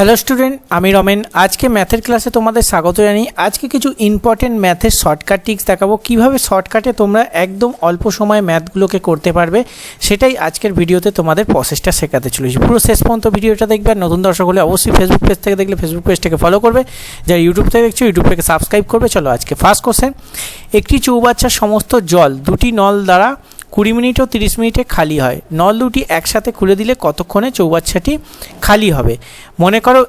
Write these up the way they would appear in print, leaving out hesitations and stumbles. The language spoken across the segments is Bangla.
হ্যালো স্টুডেন্ট, আমি রমেন। আজকে ম্যাথের ক্লাসে তোমাদের স্বাগত জানাই। আজকে কিছু ইম্পর্টেন্ট ম্যাথের শর্টকাট ট্রিক্স দেখাবো, কিভাবে শর্টকাটে তোমরা একদম অল্প সময়ে ম্যাথগুলোকে করতে পারবে। সেটাই আজকের ভিডিওতে তোমাদের প্রসেসটা শেখাতে চলেছি। পুরো শেষ পর্যন্ত ভিডিওটা দেখবে। আর নতুন দর্শক হলে অবশ্যই ফেসবুক পেজ থেকে দেখলে ফেসবুক পেজটাকে ফলো করবে, যারা ইউটিউব থেকে দেখছো ইউটিউব থেকে সাবস্ক্রাইব করবে। চলো আজকে ফার্স্ট কোশ্চেন। একটি চৌবাচ্চার সমস্ত জল দুটি নল দ্বারা 20 মিনিট ও 30 মিনিটে খালি হয়। নল দুটি একসাথে খুলে দিলে কতক্ষণে চৌবাচ্চাটি খালি হবে? মনে করো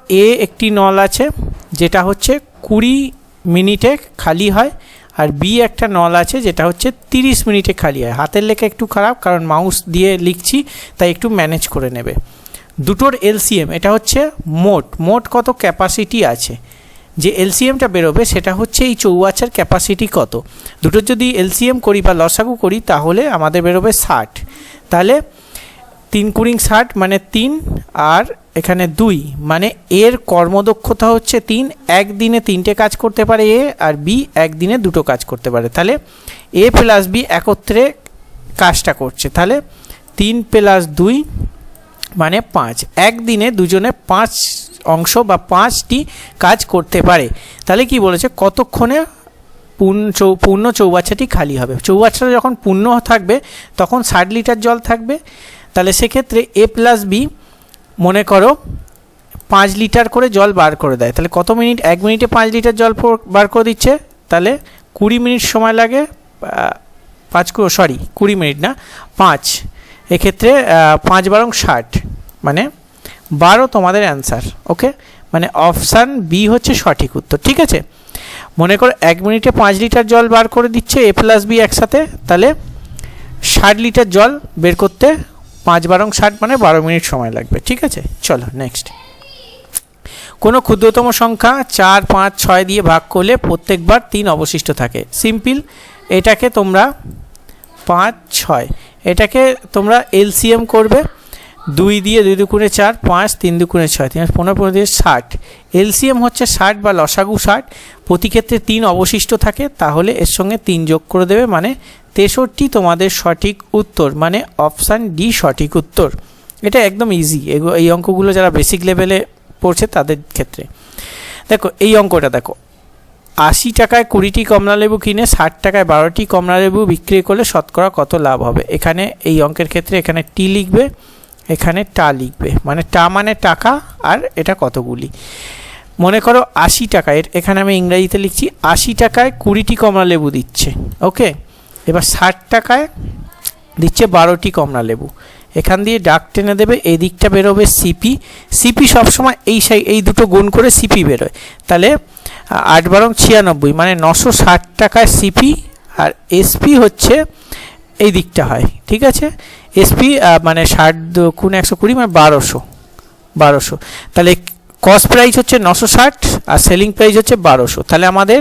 একটি নল আছে যেটা হচ্ছে 20 মিনিটে খালি হয়, আর বি একটা নল আছে যেটা হচ্ছে 30 মিনিটে খালি হয়। হাতের লেখা একটু খারাপ, কারণ মাউস দিয়ে লিখছি, তাই একটু ম্যানেজ করে নেবে। দুটোর এলসিএম, এটা হচ্ছে মোট কত ক্যাপাসিটি আছে, যে এলসিএমটা বেরোবে সেটা হচ্ছে এই চৌবাচ্চার ক্যাপাসিটি কত। দুটোর যদি এলসিএম করি বা লসাগু করি তাহলে আমাদের বেরোবে 60। তাহলে 3 × 60 মানে 3, আর এখানে 2 মানে এর কর্মদক্ষতা হচ্ছে 3। একদিনে 3টে কাজ করতে পারে এ, আর বি একদিনে 2টো কাজ করতে পারে। তাহলে এ প্লাস বি একত্রে কাজটা করছে। তাহলে 3 + 2 মানে 5। একদিনে দুজনে 5 অংশ বা 5টি কাজ করতে পারে। তাহলে কি বলেছে, কতক্ষণে পূর্ণ চৌবাচ্চাটি খালি হবে? চৌবাচ্চাটা যখন পূর্ণ থাকবে তখন 60 লিটার জল থাকবে। তাহলে সেক্ষেত্রে এ প্লাস বি মনে করো 5 লিটার করে জল বার করে দেয়। তাহলে কত মিনিট? 1 মিনিটে 5 লিটার জল বার করে দিচ্ছে। তাহলে 20 মিনিট সময় লাগে। 20 মিনিট না, 5। এক্ষেত্রে 5 × 60 মানে 12 তোমাদের অ্যান্সার। ওকে, মানে অপশান বি হচ্ছে সঠিক উত্তর। ঠিক আছে, মনে করো 1 মিনিটে 5 লিটার জল বার করে দিচ্ছে এ প্লাস বি একসাথে। তাহলে 60 লিটার জল বের করতে 5 × 60 মানে 12 মিনিট সময় লাগবে। ঠিক আছে, চলো নেক্সট। কোনো ক্ষুদ্রতম সংখ্যা 4, 5, 6 দিয়ে ভাগ করলে প্রত্যেকবার 3 অবশিষ্ট থাকে। সিম্পল, এটাকে তোমরা 5, 6 এটাকে তোমরা এলসিএম করবে। 2 দিয়ে 2 × 2 = 4, 5 3 × 2 = 6, 3 × 15 15 দিয়ে 60। এলসিএম হচ্ছে 60 বা লসাগু 60। প্রতি ক্ষেত্রে 3 অবশিষ্ট থাকে, তাহলে এর সঙ্গে 3 যোগ করে দেবে, মানে 63 তোমাদের সঠিক উত্তর, মানে অপশান ডি সঠিক উত্তর। এটা একদম ইজি। এই অঙ্কগুলো যারা বেসিক লেভেলে পড়ছে তাদের ক্ষেত্রে। দেখো এই অঙ্কটা দেখো, 80 টাকায় 20টি কমলালেবু কিনে 60 টাকায় 12টি কমলালেবু বিক্রি করলে শতকরা কত লাভ হবে? এখানে এই অঙ্কের ক্ষেত্রে এখানে টি লিখবে, এখানে টা লিখবে, মানে টা মানে টাকা, আর এটা কতগুলি। মনে করো 80 টাকায়, এখানে আমি ইংরেজিতে লিখছি, 80 টাকায় 20টি কমলালেবু দিচ্ছে। ওকে, এবার 60 টাকায় দিচ্ছে 12টি কমলালেবু। এখান দিয়ে ডাক টেনে দেবে, এই দিকটা বেরোবে সিপি। সিপি সবসময় এই দুটো গুণ করে সিপি বেরোয়। তাহলে 8 × 96 মানে 960 টাকায় সিপি, আর এসপি হচ্ছে এই দিকটা হয়। ঠিক আছে, এসপি মানে 60 × 120 মানে 1200। তাহলে কস্ট প্রাইস হচ্ছে 960 আর সেলিং প্রাইস হচ্ছে 1200। তাহলে আমাদের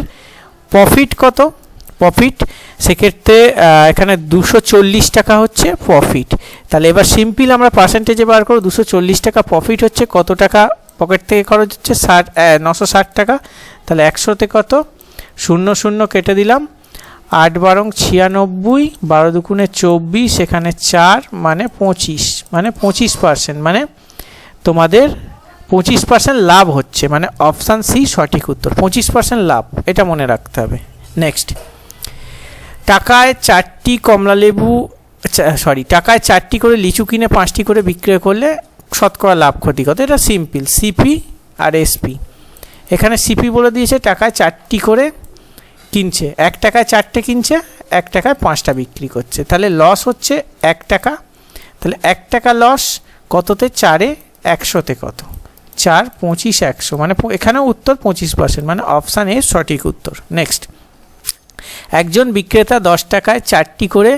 প্রফিট কত? প্রফিট সেক্ষেত্রে এখানে 240 টাকা হচ্ছে প্রফিট। তাহলে এবার সিম্পল আমরা পার্সেন্টেজে বার করব। 240 টাকা প্রফিট হচ্ছে কত টাকা পকেট থেকে খরচ হচ্ছে? 960 টাকা। তাহলে 100তে কত? 0 0 কেটে দিলাম। 8 × 96, 12 × 2 = 24, এখানে 4 মানে 25, মানে 25%, মানে তোমাদের 25% লাভ হচ্ছে, মানে অপশান সি সঠিক উত্তর। 25% লাভ, এটা মনে রাখতে হবে। নেক্সট, টাকায় 4টি করে লিচু কিনে 5টি করে বিক্রয় করলে শতকরা লাভ ক্ষতি কত? এটা সিম্পল, সিপি আর এসপি। এখানে সিপি বলে দিয়েছে, টাকায় 4টি করে কিনছে, 1 টাকায় 4টে কিনছে, 1 টাকায় 5টা বিক্রি করছে। তাহলে লস হচ্ছে 1 টাকা। তাহলে 1 টাকা লস কততে? 4 × 100তে কত? 4 25 100, মানে এখানেও উত্তর 25%, মানে অপশান এ সঠিক উত্তর। নেক্সট, একজন বিক্রেতা 10 টাকায় 4টি করে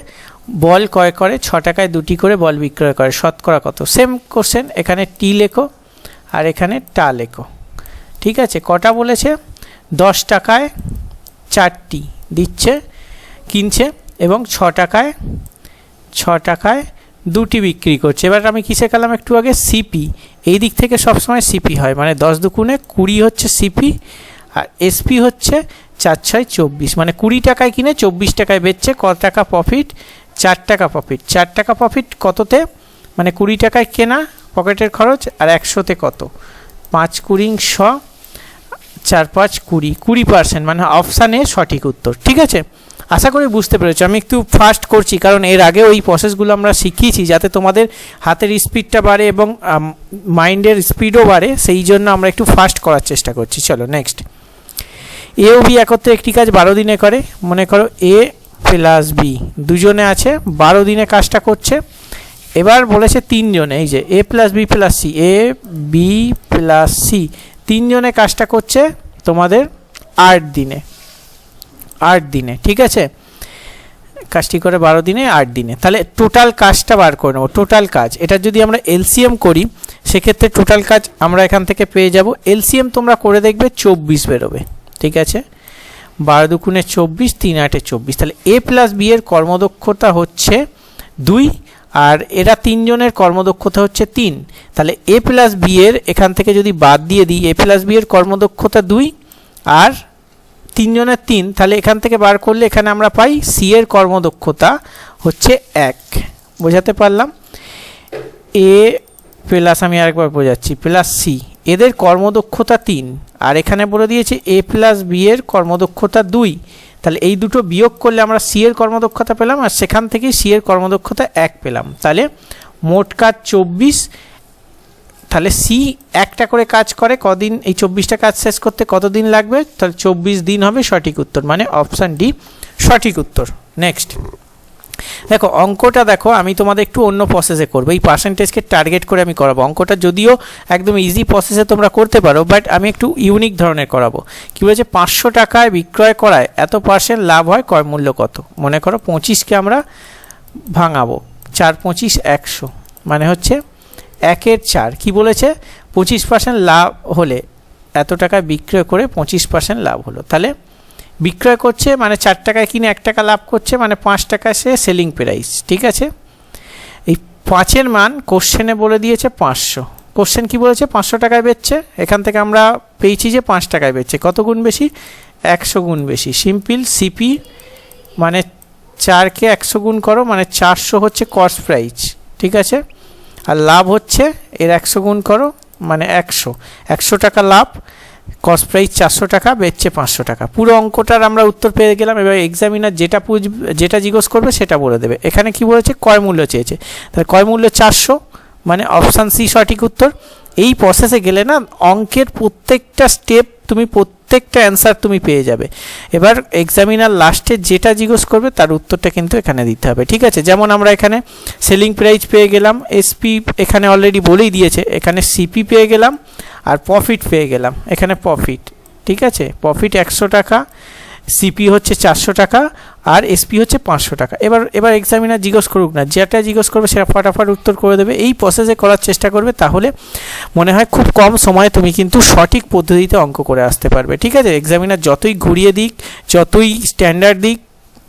বল ক্রয় করে, 6 টাকায় 2টি করে বল বিক্রয় করে, শতকরা কত? সেম কোশ্চেন, এখানে টি লেখো আর এখানে টা লেখো। ঠিক আছে, কটা বলেছে? 10 টাকায় 4টি দিচ্ছে, কিনছে, এবং 6 টাকায় 2টি বিক্রি করছে। এবার আমি কিসে গেলাম একটু আগে? সিপি। এই দিক থেকে সবসময় সিপি হয়, মানে 10 × 2 = 20 হচ্ছে সিপি, আর এসপি হচ্ছে 4 × 6 = 24, মানে 20 টাকায় কিনে 24 টাকায় বেচছে। কত টাকা প্রফিট? 4 টাকা প্রফিট। 4 টাকা প্রফিট কততে? মানে 20 টাকায় কেনা, পকেটের খরচ, আর 100তে কত? 5 কুড়ি 100, 4 5 20, 20% মানে অপশান এ সঠিক উত্তর। ঠিক আছে, আশা করি বুঝতে পেরেছো। আমি একটু ফাস্ট করছি কারণ এর আগে ওই প্রসেসগুলো আমরা শিখিয়েছি যাতে তোমাদের হাতের স্পিডটা বাড়ে এবং মাইন্ডের স্পিডও বাড়ে, সেই জন্য আমরা একটু ফাস্ট করার চেষ্টা করছি। চলো নেক্সট। এ ও বি একত্রে একটি কাজ 12 দিনে করে। মনে করো এ প্লাস বি দুজনে আছে, 12 দিনে কাজটা করছে। এবার বলেছে 3 জনে, এই যে এ plus B plus C, A B plus C 3 জনে কাজটা করছে তোমাদের 8 দিনে, 8 দিনে। ঠিক আছে, কাজটি করে 12 দিনে 8 দিনে। তাহলে টোটাল কাজটা বার করে নেবো, টোটাল কাজ। এটা যদি আমরা এলসিএম করি সেক্ষেত্রে টোটাল কাজ আমরা এখান থেকে পেয়ে যাব। এলসিএম তোমরা করে দেখবে 24 বেরোবে। ঠিক আছে, 12 দুগুণে 24, 3 8 24। তাহলে এ প্লাস বি এর কর্মদক্ষতা হচ্ছে 2 আর এরা 3 জনের কর্মদক্ষতা হচ্ছে 3। তাহলে এ প্লাস বি এর এখান থেকে যদি বাদ দিয়ে দিই, এ প্লাস বি এর কর্মদক্ষতা 2 আর 3 জনের 3, তাহলে এখান থেকে বার করলে এখানে আমরা পাই সি এর কর্মদক্ষতা হচ্ছে 1। বোঝাতে পারলাম? এ প্লাস, আমি আরেকবার বোঝাচ্ছি, প্লাস সি এদের কর্মদক্ষতা 3 আর এখানে বলে দিয়েছে এ প্লাস বি এর কর্মদক্ষতা 2। তাহলে এই দুটো বিয়োগ করলে আমরা সি এর কর্মদক্ষতা পেলাম আর সেখান থেকে সি এর কর্মদক্ষতা 1 পেলাম। তাহলে মোট কাজ 24। তাহলে সি একটা করে কাজ করে কদিন, এই 24টা কাজ শেষ করতে কতদিন লাগবে? তাহলে 24 দিন হবে সঠিক উত্তর, মানে অপশান ডি সঠিক উত্তর। নেক্সট দেখো অঙ্কটা, দেখো আমি তোমাদের একটু অন্য প্রসেসে করবো, এই পার্সেন্টেজকে টার্গেট করে আমি করাবো। অঙ্কটা যদিও একদম ইজি প্রসেসে তোমরা করতে পারো, বাট আমি একটু ইউনিক ধরনের করাবো। কী বলেছে? 500 টাকায় বিক্রয় করায় এত % লাভ হয়, ক্রয় মূল্য কত? মনে করো 25কে আমরা ভাঙাবো, 4 25 100, মানে হচ্ছে 1 এর 4। কী বলেছে? 25% লাভ হলে এত টাকায় বিক্রয় করে 25% লাভ হলো। তাহলে বিক্রয় করছে মানে 4 টাকায় কিনে 1 টাকা লাভ করছে, মানে 5 টাকায় সে সেলিং প্রাইস। ঠিক আছে, এই 5-এর মান কোশ্চেনে বলে দিয়েছে 500। কোশ্চেন কি বলেছে? 500 টাকায় বেচছে, এখান থেকে আমরা পেয়েছি যে 5 টাকায় বেচছে। কত গুণ বেশি? 100 গুণ বেশি। সিম্পল সিপি মানে 4কে 100 গুণ করো, মানে 400 হচ্ছে কস্ট প্রাইস। ঠিক আছে, আর লাভ হচ্ছে এর 100 গুণ করো, মানে 100 টাকা লাভ, কস্ট প্রাইস 400 টাকা, বেচছে 500 টাকা। পুরো অঙ্কটার আমরা উত্তর পেয়ে গেলাম। এবার এক্সামিনার যেটা জিজ্ঞেস করবে সেটা বলে দেবে। এখানে কি বলেছে? ক্রয় মূল্য চেয়েছে, তাহলে ক্রয় মূল্য 400, মানে অপশান সি সঠিক উত্তর। এই প্রসেসে গেলে না অঙ্কের প্রত্যেকটা স্টেপ তুমি প্রত্যেকটা অ্যান্সার তুমি পেয়ে যাবে। এবার এক্সামিনার লাস্টে যেটা জিজ্ঞেস করবে তার উত্তরটা কিন্তু এখানে দিতে হবে। ঠিক আছে, যেমন আমরা এখানে সেলিং প্রাইস পেয়ে গেলাম, এসপি এখানে অলরেডি বলেই দিয়েছে, এখানে সিপি পেয়ে গেলাম আর প্রফিট পেয়ে গেলাম। এখানে প্রফিট, ঠিক আছে, প্রফিট 100 টাকা, সিপি হচ্ছে 400 টাকা আর এসপি হচ্ছে 500 টাকা। এবার এক্সামিনার জিজ্ঞেস করুক না, যেটা জিজ্ঞেস করবে সেটা ফাটাফাট উত্তর করে দেবে। এই প্রসেসে করার চেষ্টা করবে, তাহলে মনে হয় খুব কম সময়ে তুমি কিন্তু সঠিক পদ্ধতিতে অঙ্ক করে আসতে পারবে। ঠিক আছে, এক্সামিনার যতই ঘুরিয়ে দিক, যতই স্ট্যান্ডার্ড দিক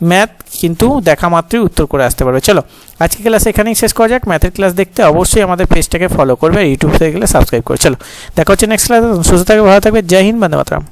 ম্যাথ, কিন্তু দেখা মাত্রই উত্তর করে আসতে পারবে। চলো আজকে ক্লাস এখানেই শেষ করা যাক। ম্যাথের ক্লাস দেখতে অবশ্যই আমাদের পেজটাকে ফলো করবে, ইউটিউব থেকে গেলে সাবস্ক্রাইব করে। চলো দেখা হচ্ছে নেক্সট ক্লাসে। সুস্থ থাকবে, ভালো থাকবে। জয় হিন্দ, বন্দে মাতরম।